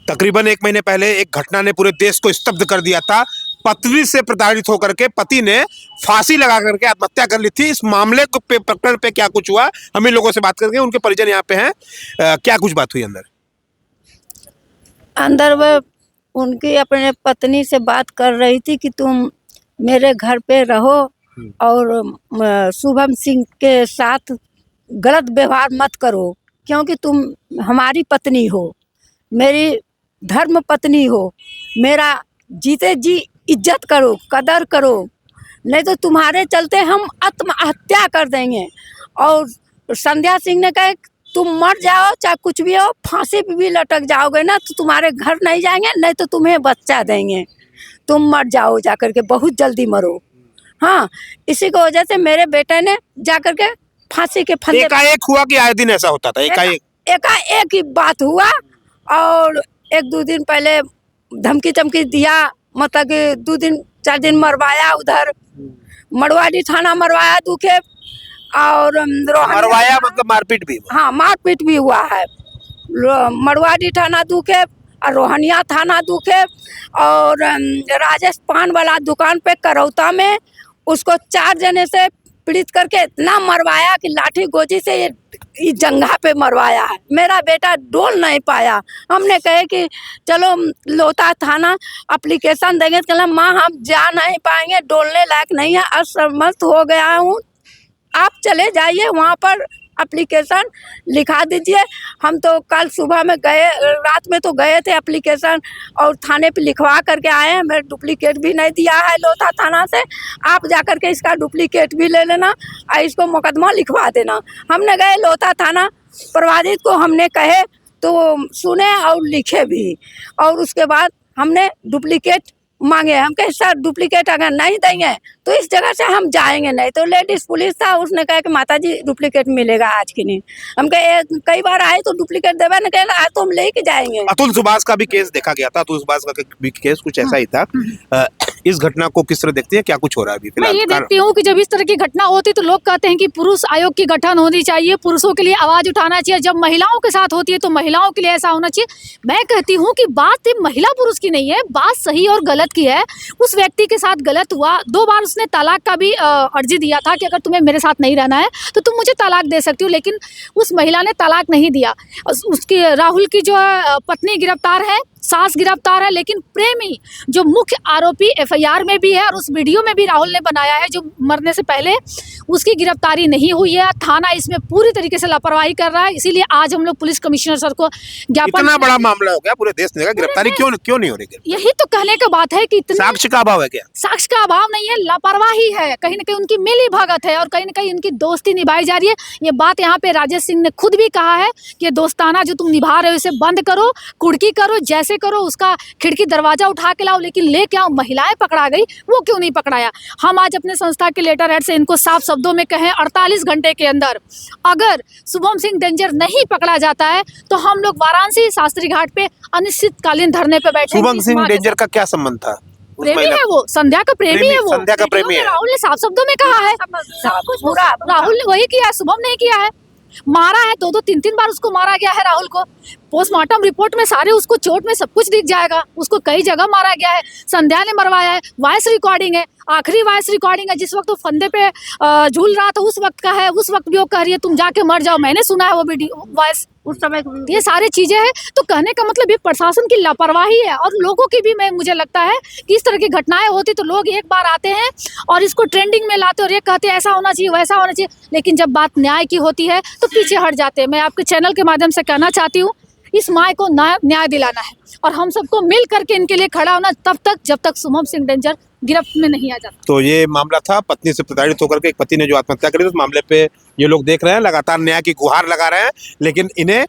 तकरीबन 1 महीने पहले एक घटना ने पूरे देश को स्तब्ध कर दिया था। पत्नी से प्रताड़ित होकर के पति ने फांसी लगा करके आत्महत्या कर ली थी। इस मामले को प्रकरण पे क्या कुछ हुआ, हम इन लोगों से बात करेंगे। उनके परिजन यहाँ पे हैं। क्या कुछ बात हुई अंदर वह उनकी अपने पत्नी से बात कर रही थी कि तुम मेरे घर पे रहो और शुभम सिंह के साथ गलत व्यवहार मत करो, क्योंकि तुम हमारी पत्नी हो, मेरी धर्म पत्नी हो, मेरा जीते जी इज्जत करो, कदर करो, नहीं तो तुम्हारे चलते हम आत्महत्या कर देंगे। और संध्या सिंह ने कहा तुम मर जाओ चाहे कुछ भी हो, फांसी पे भी लटक जाओगे ना तो तुम्हारे घर नहीं जाएंगे, नहीं तो तुम्हें बच्चा देंगे, तुम मर जाओ जाकर के, बहुत जल्दी मरो। हाँ, इसी की वजह से मेरे बेटे ने जाकर के फांसी के फंदे। एकाएक हुआ कि आए दिन ऐसा होता था? एकाएक ही बात हुआ। और 1-2 दिन पहले धमकी चमकी दिया, मतलब कि 2-4 दिन मरवाया, उधर मड़वाड़ी थाना मरवाया दुखे। और मरवाया मतलब मारपीट भी? हाँ, मारपीट भी हुआ है। मड़वाड़ी थाना दुखे और रोहनिया थाना दुखे। और राजेश पान वाला दुकान पे करौता में उसको 4 जने से पीड़ित करके इतना मरवाया कि लाठी गोजी से ये जंघा पे मरवाया है। मेरा बेटा डोल नहीं पाया। हमने कहे कि चलो लोता थाना एप्लीकेशन देंगे, तो कहला माँ हम जा नहीं पाएंगे, डोलने लायक नहीं है, असमर्थ हो गया हूँ, आप चले जाइए वहाँ पर एप्लीकेशन लिखा दीजिए। हम तो कल सुबह में गए, रात में तो गए थे एप्लीकेशन और थाने पे लिखवा करके आए हैं। मेरा डुप्लीकेट भी नहीं दिया है लोथा थाना से, आप जा कर के इसका डुप्लीकेट भी ले लेना और इसको मुकदमा लिखवा देना। हमने गए लोथा थाना, प्रभावित को हमने कहे तो सुने और लिखे भी, और उसके बाद हमने डुप्लीकेट मांगे। हम कहे सर डुप्लीकेट अगर नहीं देंगे तो इस जगह से हम जाएंगे नहीं। तो लेडीज पुलिस था, उसने कहा कि माता जी डुप्लीकेट मिलेगा आज की नहीं। हम कहे कई बार आए तो डुप्लीकेट देवे न, कहे आज तो हम लेके जाएंगे। अतुल सुभाष का भी केस देखा गया था। अतुल सुभाष का भी केस कुछ ऐसा ही था। इस घटना को किस तरह देखती है, क्या कुछ हो रहा है अभी फिलहाल? मैं ये देखती हूँ कि जब इस तरह की घटना होती तो लोग कहते हैं कि पुरुष आयोग की गठन होनी चाहिए, पुरुषों के लिए आवाज उठाना चाहिए। जब महिलाओं के साथ होती है तो महिलाओं के लिए ऐसा होना चाहिए। मैं कहती हूँ कि बात महिला पुरुष की नहीं है, बात सही और गलत की है। उस व्यक्ति के साथ गलत हुआ, 2 बार उसने तलाक का भी अर्जी दिया था कि अगर तुम्हें मेरे साथ नहीं रहना है तो तुम मुझे तलाक दे सकती हो, लेकिन उस महिला ने तलाक नहीं दिया। उसकी राहुल की जो पत्नी गिरफ्तार है, सास गिरफ्तार है, लेकिन प्रेमी जो मुख्य आरोपी एफआईआर में भी है और उस वीडियो में भी राहुल ने बनाया है जो मरने से पहले, उसकी गिरफ्तारी नहीं हुई है। थाना इसमें पूरी तरीके से लापरवाही कर रहा है। इसीलिए आज हम लोग पुलिस कमिश्नर सर को ज्ञापन। इतना बड़ा मामला हो गया, पूरे देश ने गिरफ्तारी क्यों नहीं हो रही? यही तो कहने का बात है कि साक्ष्य का अभाव है क्या? साक्ष्य का अभाव नहीं है, लापरवाही है, कहीं ना कहीं उनकी मिली भगत है और कहीं ना कहीं उनकी दोस्ती निभाई जा रही है। ये बात यहाँ पे राजेश सिंह ने खुद भी कहा है कि दोस्ताना जो तुम निभा रहे हो इसे बंद करो, कुर्की करो, जैसे करो, उसका खिड़की दरवाजा उठा के लाओ, लेकिन ले क्या महिलाएं पकड़ा गई वो क्यों नहीं पकड़ाया? हम आज अपने संस्था के लेटर हेड से इनको साफ शब्दों में कहें 48 घंटे के अंदर अगर शुभम सिंह डेंजर नहीं पकड़ा जाता है तो हम लोग वाराणसी शास्त्री घाट पे अनिश्चितकालीन धरने पे बैठे। शुभम सिंह डेंजर का क्या संबंध था? प्रेमी है वो, संध्या का प्रेमी है वो, संध्या का प्रेमी है। राहुल ने साफ शब्दों में कहा है, पूरा राहुल ने वही किया है, शुभम नहीं किया है। मारा है 2-2, 3-3 बार उसको मारा गया है राहुल को। पोस्टमार्टम रिपोर्ट में सारे उसको चोट में सब कुछ दिख जाएगा, उसको कई जगह मारा गया है। संध्या ने मरवाया है, वॉइस रिकॉर्डिंग है, आखिरी वॉइस रिकॉर्डिंग है, जिस वक्त वो फंदे पे झूल रहा था उस वक्त का है। उस वक्त भी वो कह रही है तुम जाके मर जाओ, मैंने सुना है वो वीडियो वॉइस उस समय। ये सारी चीजें हैं, तो कहने का मतलब ये प्रशासन की लापरवाही है और लोगों की भी। मुझे लगता है कि इस तरह की घटनाएं होती तो लोग एक बार आते हैं और इसको ट्रेंडिंग में लाते और ये कहते हैं ऐसा होना चाहिए वैसा होना चाहिए, लेकिन जब बात न्याय की होती है तो पीछे हट जाते हैं। मैं आपके चैनल के माध्यम से कहना चाहती हूँ इस माँ को न्याय दिलाना है और हम सबको मिल करके इनके लिए खड़ा होना तब तक जब तक शुभम सिंह डेंजर गिरफ्त में नहीं आ जाता। तो ये मामला था, पत्नी से प्रताड़ित होकर के एक पति ने जो आत्महत्या करी, उस मामले पे ये लोग देख रहे हैं, लगातार न्याय की गुहार लगा रहे हैं, लेकिन इन्हें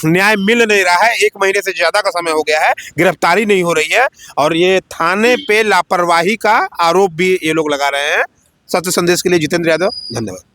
न्याय मिल नहीं रहा है। 1 महीने से ज्यादा का समय हो गया है, गिरफ्तारी नहीं हो रही है और ये थाने पे लापरवाही का आरोप भी ये लोग लगा रहे हैं। सत्य संदेश के लिए जितेंद्र यादव, धन्यवाद।